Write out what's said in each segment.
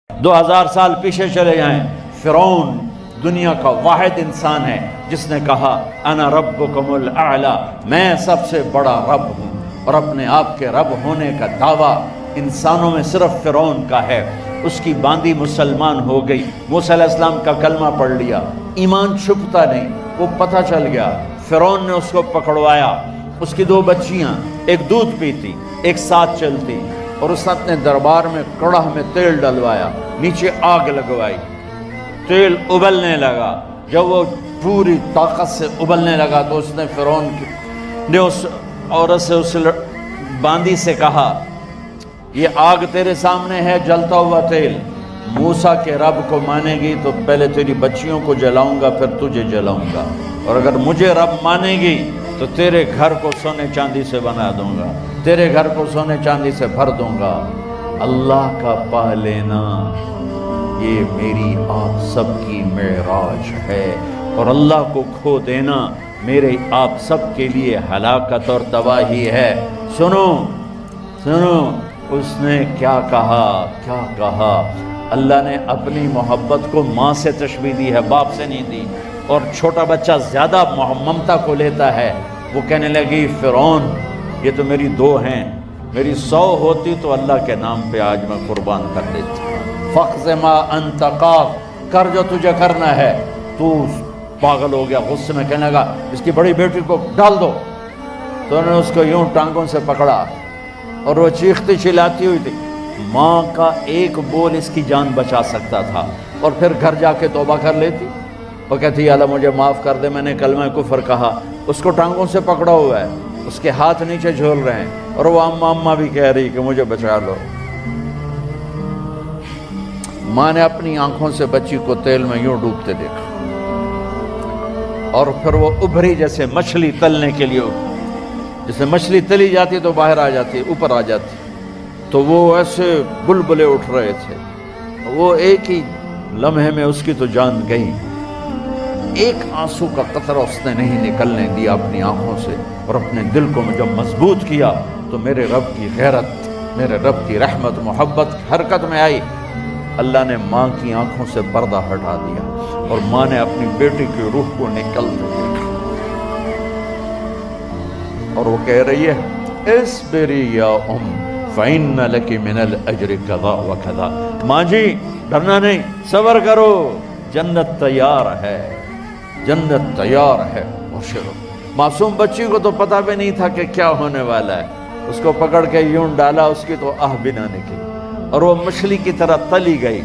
2000 سال پیچھے چلے جائیں، فرعون دنیا کا واحد انسان ہے جس نے کہا انا ربکم الاعلی، میں سب سے بڑا رب ہوں، اور اپنے آپ کے رب ہونے کا دعویٰ انسانوں میں صرف فرعون کا ہے۔ اس کی باندی مسلمان ہو گئی، موسیٰ علیہ السلام کا کلمہ پڑھ لیا، ایمان چھپتا نہیں، وہ پتہ چل گیا۔ فرعون نے اس کو پکڑوایا، اس کی 2 بچیاں، ایک دودھ پیتی ایک ساتھ چلتی، اور اس نے اپنے دربار میں کڑاہ میں تیل ڈلوایا، نیچے آگ لگوائی، تیل ابلنے لگا۔ جب وہ پوری طاقت سے ابلنے لگا تو اس نے فرعون نے اس عورت سے، اس باندی سے کہا یہ آگ تیرے سامنے ہے، جلتا ہوا تیل، موسیٰ کے رب کو مانے گی تو پہلے تیری بچیوں کو جلاؤں گا پھر تجھے جلاؤں گا، اور اگر مجھے رب مانے گی تو تیرے گھر کو سونے چاندی سے بنا دوں گا، تیرے گھر کو سونے چاندی سے بھر دوں گا۔ اللہ کا پا لینا یہ میری آپ سب کی معراج ہے، اور اللہ کو کھو دینا میرے آپ سب کے لیے ہلاکت اور تباہی ہے۔ سنو سنو اس نے کیا کہا۔ اللہ نے اپنی محبت کو ماں سے تشبیہ دی ہے، باپ سے نہیں دی، اور چھوٹا بچہ زیادہ ممتا کو لیتا ہے۔ وہ کہنے لگی فرعون یہ تو میری 2 ہیں، میری 100 ہوتی تو اللہ کے نام پہ آج میں قربان کر دیتی۔ فَقْضِ مَا أَنْتَ قَاضٍ، کر جو تجھے کرنا ہے۔ تو پاگل ہو گیا، غصے میں کہنے لگا اس کی بڑی بیٹی کو ڈال دو۔ تو انہوں نے اس کو یوں ٹانگوں سے پکڑا، اور وہ چیختی چلاتی ہوئی تھی۔ ماں کا ایک بول اس کی جان بچا سکتا تھا، اور پھر گھر جا کے توبہ کر لیتی، وہ کہتی اللہ مجھے معاف کر دے، میں نے کلمہ کفر کہا۔ اس کو ٹانگوں سے پکڑا ہوا ہے، اس کے ہاتھ نیچے جھول رہے ہیں، اور وہ اماں بھی کہہ رہی کہ مجھے بچا لو۔ ماں نے اپنی آنکھوں سے بچی کو تیل میں یوں ڈوبتے دیکھا، اور پھر وہ ابھری جیسے مچھلی تلنے کے لیے، جیسے مچھلی تلی جاتی تو باہر آ جاتی، اوپر آ جاتی، تو وہ ایسے بلبلے اٹھ رہے تھے۔ وہ ایک ہی لمحے میں اس کی تو جان گئی، ایک آنسو کا قطرہ اس نے نہیں نکلنے دیا اپنی آنکھوں سے، اور اپنے دل کو جب مضبوط کیا تو میرے رب کی غیرت، میرے رب کی رحمت محبت حرکت میں آئی۔ اللہ نے ماں کی آنکھوں سے پردہ ہٹا دیا، اور ماں نے اپنی بیٹی کی روح کو نکلتے دیکھا، اور وہ کہہ رہی ہے اصبری یا ام فإن لک من الأجر کذا وکذا، ماں جی ڈرنا نہیں، صبر کرو، جنت تیار ہے، جنت تیار ہے۔ معصوم بچی کو تو پتہ بھی نہیں تھا کہ کیا ہونے والا ہے، اس کو پکڑ کے یوں ڈالا، اس کی تو آہ بھی نہ نکلی، اور وہ مچھلی کی طرح تلی گئی۔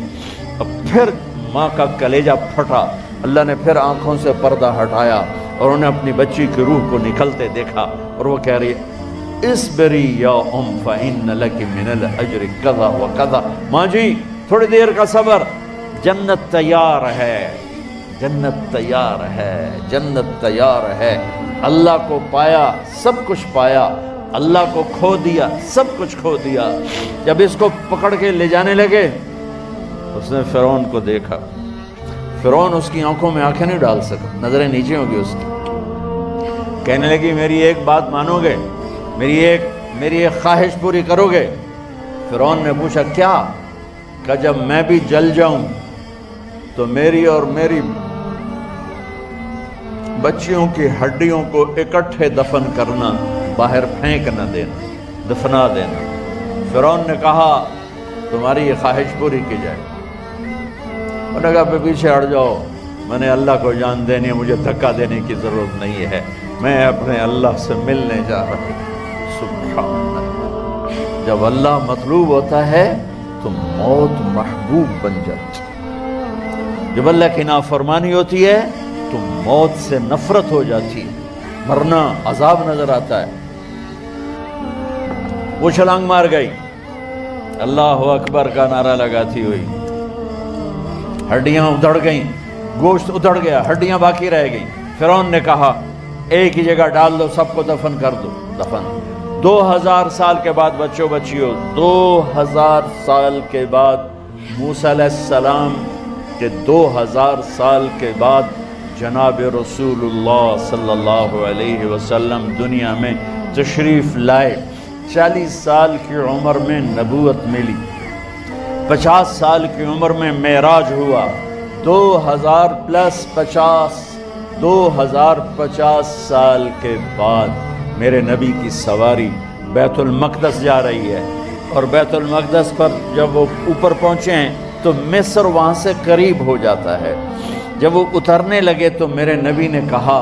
اب پھر ماں کا کلیجہ پھٹا، اللہ نے پھر آنکھوں سے پردہ ہٹایا، اور انہیں اپنی بچی کی روح کو نکلتے دیکھا، اور وہ کہہ رہی ہے اصبری یا ام فإن لک من الأجر کذا وکذا، ماں جی تھوڑی دیر کا صبر، جنت تیار ہے، جنت تیار ہے، جنت تیار ہے۔ اللہ کو پایا سب کچھ پایا، اللہ کو کھو دیا سب کچھ کھو دیا۔ جب اس کو پکڑ کے لے جانے لگے، اس نے فرعون کو دیکھا، فرعون اس کی آنکھوں میں آنکھیں نہیں ڈال سکا، نظریں نیچے ہوں گی اس کی۔ کہنے لگی میری ایک بات مانو گے، میری ایک خواہش پوری کرو گے؟ فرعون نے پوچھا کیا؟ کہ جب میں بھی جل جاؤں تو میری اور میری بچیوں کی ہڈیوں کو اکٹھے دفن کرنا، باہر پھینک نہ دینا، دفنا دینا۔ فرعون نے کہا تمہاری یہ خواہش پوری کی جائے۔ انہوں نے کہا پہ پیچھے ہٹ جاؤ، میں نے اللہ کو جان دینی ہے، مجھے دھکا دینے کی ضرورت نہیں ہے، میں اپنے اللہ سے ملنے جا رہا ہوں۔ سبحان اللہ، جب اللہ مطلوب ہوتا ہے تو موت محبوب بن جاتی، جب اللہ کی نافرمانی ہوتی ہے تو موت سے نفرت ہو جاتی، مرنا عذاب نظر آتا ہے۔ وہ چھلانگ مار گئی، اللہ اکبر کا نعرہ لگاتی ہوئی، ہڈیاں ادھڑ گئیں، گوشت ادھڑ گیا، ہڈیاں باقی رہ گئیں۔ فرعون نے کہا ایک ہی جگہ ڈال دو، سب کو دفن کر دو۔ دفن 2000 سال کے بعد بچوں بچیوں، 2000 سال کے بعد موسیٰ علیہ السلام کے 2000 سال کے بعد جناب رسول اللہ صلی اللہ علیہ وسلم دنیا میں تشریف لائے۔ 40 سال کی عمر میں نبوت ملی، 50 سال کی عمر میں معراج ہوا، 2050 سال کے بعد میرے نبی کی سواری بیت المقدس جا رہی ہے، اور بیت المقدس پر جب وہ اوپر پہنچے ہیں تو مصر وہاں سے قریب ہو جاتا ہے۔ جب وہ اترنے لگے تو میرے نبی نے کہا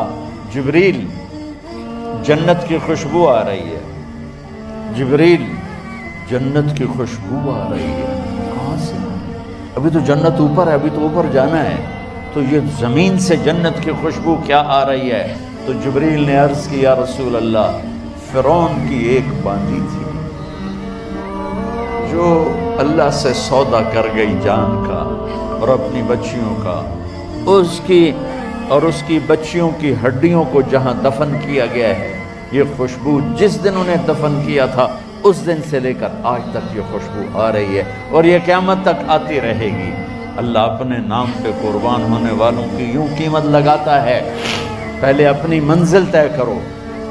جبریل جنت کی خوشبو آ رہی ہے، جبریل جنت کی خوشبو آ رہی ہے، کہاں سے؟ ابھی تو جنت اوپر ہے، ابھی تو اوپر جانا ہے، تو یہ زمین سے جنت کی خوشبو کیا آ رہی ہے؟ تو جبریل نے عرض کی یا رسول اللہ، فرعون کی ایک باندی تھی جو اللہ سے سودا کر گئی جان کا اور اپنی بچیوں کا، اس کی بچیوں کی ہڈیوں کو جہاں دفن کیا گیا ہے، یہ خوشبو جس دن انہیں دفن کیا تھا اس دن سے لے کر آج تک یہ خوشبو آ رہی ہے، اور یہ قیامت تک آتی رہے گی۔ اللہ اپنے نام پہ قربان ہونے والوں کی یوں قیمت لگاتا ہے، پہلے اپنی منزل طے کرو،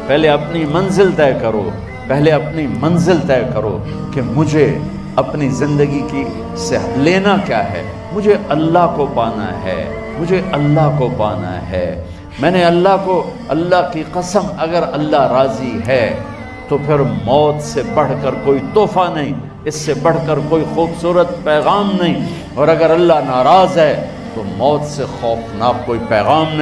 پہلے اپنی منزل طے کرو، پہلے اپنی منزل طے کرو کہ مجھے اپنی زندگی کی سے لینا کیا ہے، مجھے اللہ کو پانا ہے، مجھے اللہ کو پانا ہے۔ میں نے اللہ کی قسم، اگر اللہ راضی ہے تو پھر موت سے بڑھ کر کوئی تحفہ نہیں، اس سے بڑھ کر کوئی خوبصورت پیغام نہیں، اور اگر اللہ ناراض ہے تو موت سے خوفناک کوئی پیغام نہیں۔